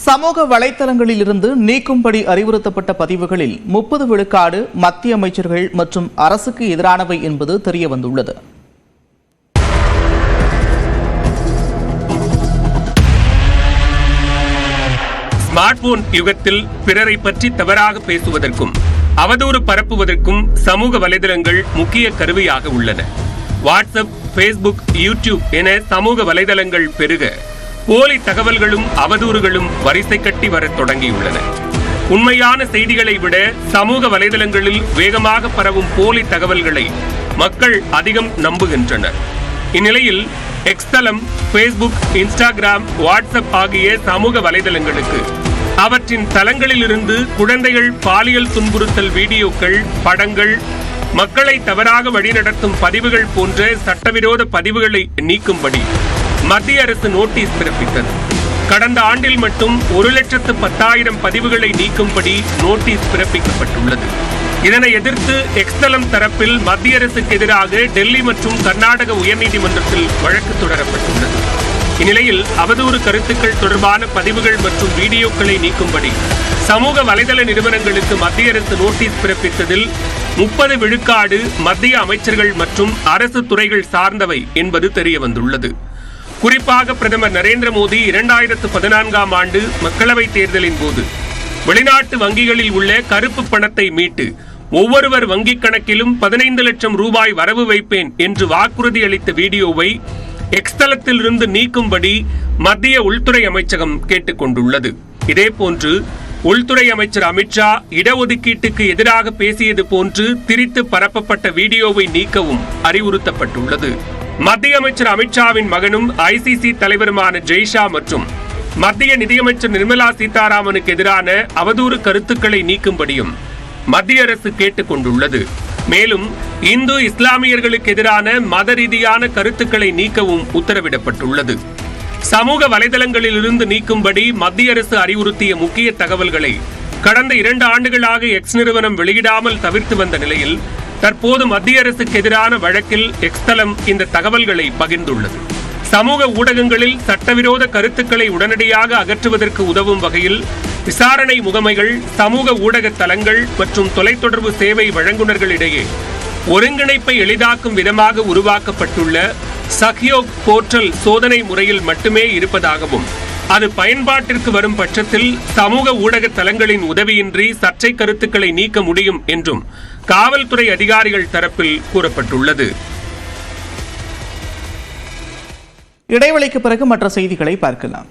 சமூக வலைத்தளங்களில் இருந்து நீக்கும்படி அறிவுறுத்தப்பட்ட பதிவுகளில் 30 விழுக்காடு மத்திய அமைச்சர்கள் மற்றும் அரசுக்கு எதிரானவை என்பது தெரியவந்துள்ளது. ஸ்மார்ட் போன் யுகத்தில் பிறரை பற்றி தவறாக பேசுவதற்கும் அவதூறு பரப்புவதற்கும் சமூக வலைதளங்கள் முக்கிய கருவியாக உள்ளன. வாட்ஸ்அப், ஃபேஸ்புக், யூடியூப் என சமூக வலைதளங்கள் பெருக போலி தகவல்களும் அவதூறுகளும் வரிசை கட்டி வரத் தொடங்கியுள்ளன. உண்மையான செய்திகளை விட சமூக வலைதளங்களில் வேகமாக பரவும் போலி தகவல்களை மக்கள் அதிகம் நம்புகின்றனர். இந்நிலையில் எக்ஸ் தளம், ஃபேஸ்புக், இன்ஸ்டாகிராம், வாட்ஸ்அப் ஆகிய சமூக வலைதளங்களுக்கு அவற்றின் தளங்களிலிருந்து குழந்தைகள் பாலியல் துன்புறுத்தல் வீடியோக்கள், படங்கள், மக்களை தவறாக வழிநடத்தும் பதிவுகள் போன்ற சட்டவிரோத பதிவுகளை நீக்கும்படி மத்திய அரசு நோட்டீஸ் பிறப்பித்தது. கடந்த ஆண்டில் மட்டும் 1,10,000 பதிவுகளை நீக்கும்படி நோட்டீஸ் பிறப்பிக்கப்பட்டுள்ளது. இதனை எதிர்த்து எக்ஸ் தளம் தரப்பில் மத்திய அரசுக்கு எதிராக டெல்லி மற்றும் கர்நாடக உயர்நீதிமன்றத்தில் வழக்கு தொடரப்பட்டுள்ளது. இந்நிலையில் அவதூறு கருத்துக்கள் தொடர்பான பதிவுகள் மற்றும் வீடியோக்களை நீக்கும்படி சமூக வலைதள நிறுவனங்களுக்கு மத்திய அரசு நோட்டீஸ் பிறப்பித்ததில் 30 விழுக்காடு மத்திய அமைச்சர்கள் மற்றும் அரசு துறைகள் சார்ந்தவை என்பது தெரியவந்துள்ளது. குறிப்பாக பிரதமர் நரேந்திர மோடி 2014ஆம் ஆண்டு மக்களவைத் தேர்தலின் போது வெளிநாட்டு வங்கிகளில் உள்ள கருப்பு பணத்தை மீட்டு ஒவ்வொருவர் வங்கிக் கணக்கிலும் 15 லட்சம் ரூபாய் வரவு வைப்பேன் என்று வாக்குறுதி அளித்த வீடியோவை எக்ஸ் தளத்தில் இருந்து நீக்கும்படி மத்திய உள்துறை அமைச்சகம் கேட்டுக் கொண்டுள்ளது. இதேபோன்று உள்துறை அமைச்சர் அமித்ஷா இடஒதுக்கீட்டுக்கு எதிராக பேசியது போன்று திரித்து பரப்பப்பட்ட வீடியோவை நீக்கவும் அறிவுறுத்தப்பட்டுள்ளது. மத்திய அமைச்சர் அமித்ஷாவின் மகனும் ஐசிசி தலைவருமான ஜெய்ஷா மற்றும் மத்திய நிதியமைச்சர் நிர்மலா சீதாராமனுக்கு எதிரான அவதூறு கருத்துக்களை நீக்கும்படியும் மத்திய அரசு கேட்டுக் கொண்டுள்ளது. மேலும் இந்து இஸ்லாமியர்களுக்கு எதிரான மத ரீதியான கருத்துக்களை நீக்கவும் உத்தரவிடப்பட்டுள்ளது. சமூக வலைதளங்களில் இருந்து நீக்கும்படி மத்திய அரசு அறிவுறுத்திய முக்கிய தகவல்களை கடந்த 2 ஆண்டுகளாக எக்ஸ் நிறுவனம் வெளியிடாமல் தவிர்த்து வந்த நிலையில் தற்போது மத்திய அரசுக்கு எதிரான வழக்கில் எக்ஸ் தளம் இந்த தகவல்களை பகிர்ந்துள்ளது. சமூக ஊடகங்களில் சட்டவிரோத கருத்துக்களை உடனடியாக அகற்றுவதற்கு உதவும் வகையில் விசாரணை முகமைகள், சமூக ஊடக தளங்கள் மற்றும் தொலைத்தொடர்பு சேவை வழங்குநர்களிடையே ஒருங்கிணைப்பை எளிதாக்கும் விதமாக உருவாக்கப்பட்டுள்ள சஹ்யோக் போர்ட்டல் சோதனை முறையில் மட்டுமே இருப்பதாகவும், அது பயன்பாட்டிற்கு வரும் பட்சத்தில் சமூக ஊடக தளங்களின் உதவியின்றி சர்ச்சை கருத்துக்களை நீக்க முடியும் என்றும் காவல்துறை அதிகாரிகள் தரப்பில் கூறப்பட்டுள்ளது. இடைவெளிக்கு பிறகு மற்ற செய்திகளை பார்க்கலாம்.